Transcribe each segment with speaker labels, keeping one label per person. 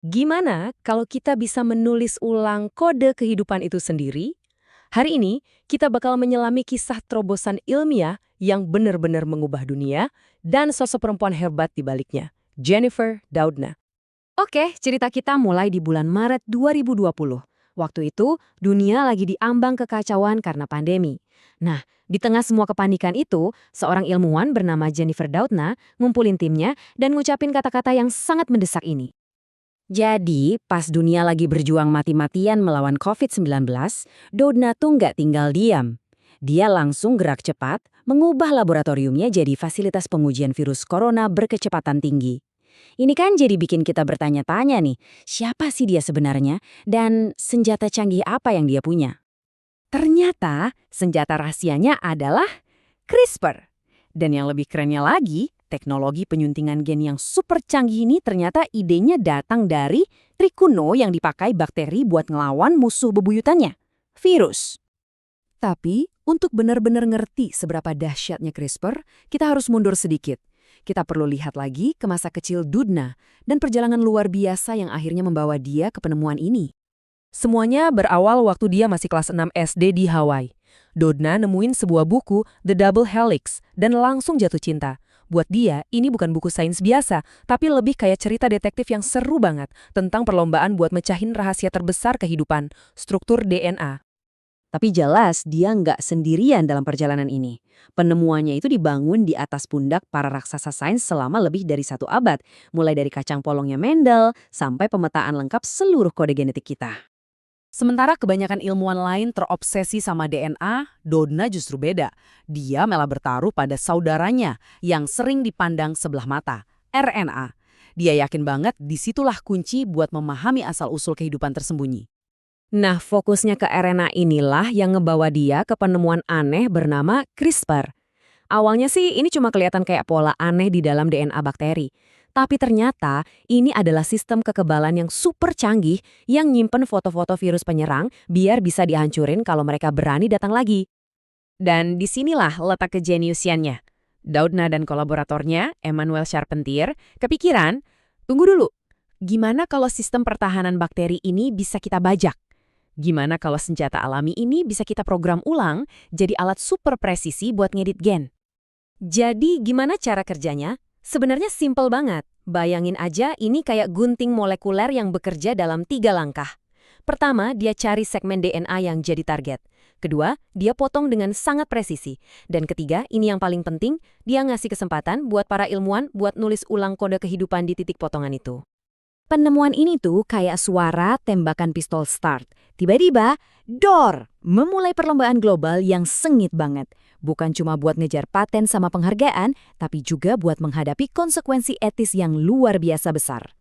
Speaker 1: Gimana kalau kita bisa menulis ulang kode kehidupan itu sendiri? Hari ini, kita bakal menyelami kisah terobosan ilmiah yang benar-benar mengubah dunia dan sosok perempuan hebat di baliknya, Jennifer Doudna.
Speaker 2: Oke, cerita kita mulai di bulan Maret 2020. Waktu itu, dunia lagi diambang kekacauan karena pandemi. Nah, di tengah semua kepanikan itu, seorang ilmuwan bernama Jennifer Doudna ngumpulin timnya dan ngucapin kata-kata yang sangat mendesak ini. Jadi, pas dunia lagi berjuang mati-matian melawan COVID-19, Doudna tuh nggak tinggal diam. Dia langsung gerak cepat, mengubah laboratoriumnya jadi fasilitas pengujian virus corona berkecepatan tinggi. Ini kan jadi bikin kita bertanya-tanya nih, siapa sih dia sebenarnya dan senjata canggih apa yang dia punya? Ternyata senjata rahasianya adalah CRISPR. Dan yang lebih kerennya lagi, teknologi penyuntingan gen yang super canggih ini ternyata idenya datang dari trik kuno yang dipakai bakteri buat ngelawan musuh bebuyutannya, virus. Tapi, untuk benar-benar ngerti seberapa dahsyatnya CRISPR, kita harus mundur sedikit. Kita perlu lihat lagi ke masa kecil Doudna dan perjalanan luar biasa yang akhirnya membawa dia ke penemuan ini.
Speaker 1: Semuanya berawal waktu dia masih kelas 6 SD di Hawaii. Doudna nemuin sebuah buku, The Double Helix, dan langsung jatuh cinta. Buat dia, ini bukan buku sains biasa, tapi lebih kayak cerita detektif yang seru banget tentang perlombaan buat mecahin rahasia terbesar kehidupan, struktur DNA.
Speaker 2: Tapi jelas dia nggak sendirian dalam perjalanan ini. Penemuannya itu dibangun di atas pundak para raksasa sains selama lebih dari 1 abad, mulai dari kacang polongnya Mendel sampai pemetaan lengkap seluruh kode genetik kita.
Speaker 3: Sementara kebanyakan ilmuwan lain terobsesi sama DNA, Doudna justru beda. Dia malah bertaruh pada saudaranya yang sering dipandang sebelah mata, RNA. Dia yakin banget disitulah kunci buat memahami asal-usul kehidupan tersembunyi.
Speaker 2: Nah, fokusnya ke RNA inilah yang ngebawa dia ke penemuan aneh bernama CRISPR. Awalnya sih ini cuma kelihatan kayak pola aneh di dalam DNA bakteri. Tapi ternyata ini adalah sistem kekebalan yang super canggih yang nyimpen foto-foto virus penyerang biar bisa dihancurin kalau mereka berani datang lagi. Dan disinilah letak kejeniusiannya. Doudna dan kolaboratornya, Emmanuel Charpentier, kepikiran, tunggu dulu, gimana kalau sistem pertahanan bakteri ini bisa kita bajak? Gimana kalau senjata alami ini bisa kita program ulang jadi alat super presisi buat ngedit gen? Jadi gimana cara kerjanya? Sebenarnya simpel banget. Bayangin aja ini kayak gunting molekuler yang bekerja dalam 3 langkah. Pertama, dia cari segmen DNA yang jadi target. Kedua, dia potong dengan sangat presisi. Dan ketiga, ini yang paling penting, dia ngasih kesempatan buat para ilmuwan buat nulis ulang kode kehidupan di titik potongan itu. Penemuan ini tuh kayak suara tembakan pistol start. Tiba-tiba, dor! Memulai perlombaan global yang sengit banget. Bukan cuma buat ngejar paten sama penghargaan, tapi juga buat menghadapi konsekuensi etis yang luar biasa besar.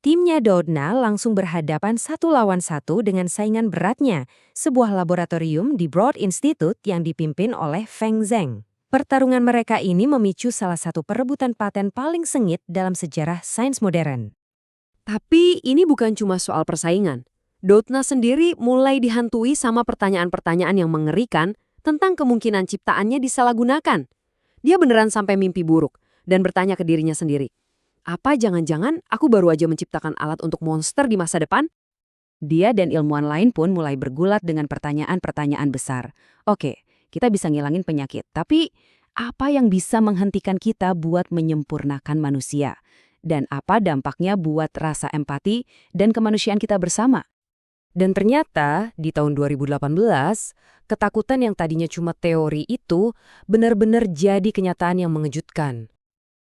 Speaker 2: Timnya Doudna langsung berhadapan 1 lawan 1 dengan saingan beratnya, sebuah laboratorium di Broad Institute yang dipimpin oleh Feng Zheng. Pertarungan mereka ini memicu salah satu perebutan paten paling sengit dalam sejarah sains modern. Tapi ini bukan cuma soal persaingan. Doudna sendiri mulai dihantui sama pertanyaan-pertanyaan yang mengerikan tentang kemungkinan ciptaannya disalahgunakan. Dia beneran sampai mimpi buruk dan bertanya ke dirinya sendiri, apa jangan-jangan aku baru aja menciptakan alat untuk monster di masa depan? Dia dan ilmuwan lain pun mulai bergulat dengan pertanyaan-pertanyaan besar. Oke, kita bisa ngilangin penyakit, tapi apa yang bisa menghentikan kita buat menyempurnakan manusia? Dan apa dampaknya buat rasa empati dan kemanusiaan kita bersama? Dan ternyata di tahun 2018, ketakutan yang tadinya cuma teori itu benar-benar jadi kenyataan yang mengejutkan.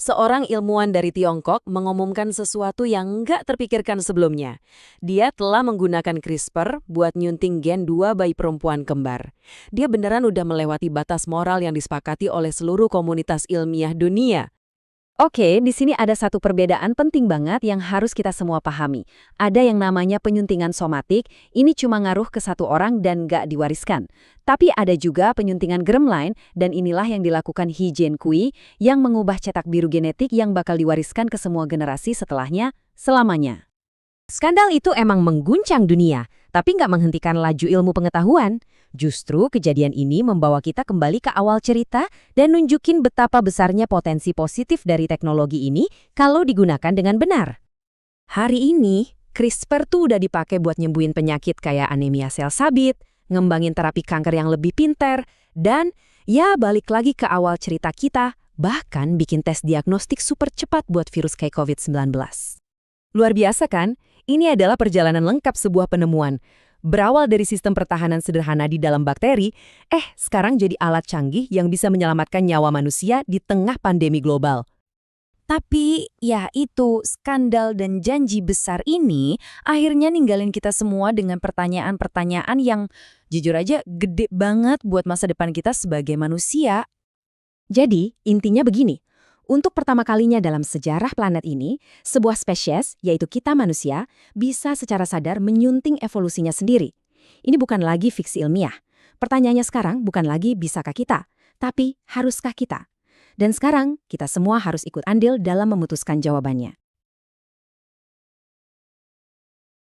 Speaker 2: Seorang ilmuwan dari Tiongkok mengumumkan sesuatu yang nggak terpikirkan sebelumnya. Dia telah menggunakan CRISPR buat nyunting gen 2 bayi perempuan kembar. Dia beneran udah melewati batas moral yang disepakati oleh seluruh komunitas ilmiah dunia. Oke, di sini ada satu perbedaan penting banget yang harus kita semua pahami. Ada yang namanya penyuntingan somatik, ini cuma ngaruh ke 1 orang dan nggak diwariskan. Tapi ada juga penyuntingan germline, dan inilah yang dilakukan He Jiankui, yang mengubah cetak biru genetik yang bakal diwariskan ke semua generasi setelahnya, selamanya. Skandal itu emang mengguncang dunia, tapi nggak menghentikan laju ilmu pengetahuan. Justru kejadian ini membawa kita kembali ke awal cerita dan nunjukin betapa besarnya potensi positif dari teknologi ini kalau digunakan dengan benar. Hari ini, CRISPR tuh udah dipakai buat nyembuhin penyakit kayak anemia sel sabit, ngembangin terapi kanker yang lebih pinter, dan ya balik lagi ke awal cerita kita, bahkan bikin tes diagnostik super cepat buat virus kayak COVID-19. Luar biasa kan? Ini adalah perjalanan lengkap sebuah penemuan. Berawal dari sistem pertahanan sederhana di dalam bakteri, sekarang jadi alat canggih yang bisa menyelamatkan nyawa manusia di tengah pandemi global.
Speaker 4: Tapi, ya itu, skandal dan janji besar ini akhirnya ninggalin kita semua dengan pertanyaan-pertanyaan yang jujur aja gede banget buat masa depan kita sebagai manusia.
Speaker 2: Jadi, intinya begini. Untuk pertama kalinya dalam sejarah planet ini, sebuah spesies, yaitu kita manusia, bisa secara sadar menyunting evolusinya sendiri. Ini bukan lagi fiksi ilmiah. Pertanyaannya sekarang bukan lagi bisakah kita, tapi haruskah kita? Dan sekarang, kita semua harus ikut andil dalam memutuskan jawabannya.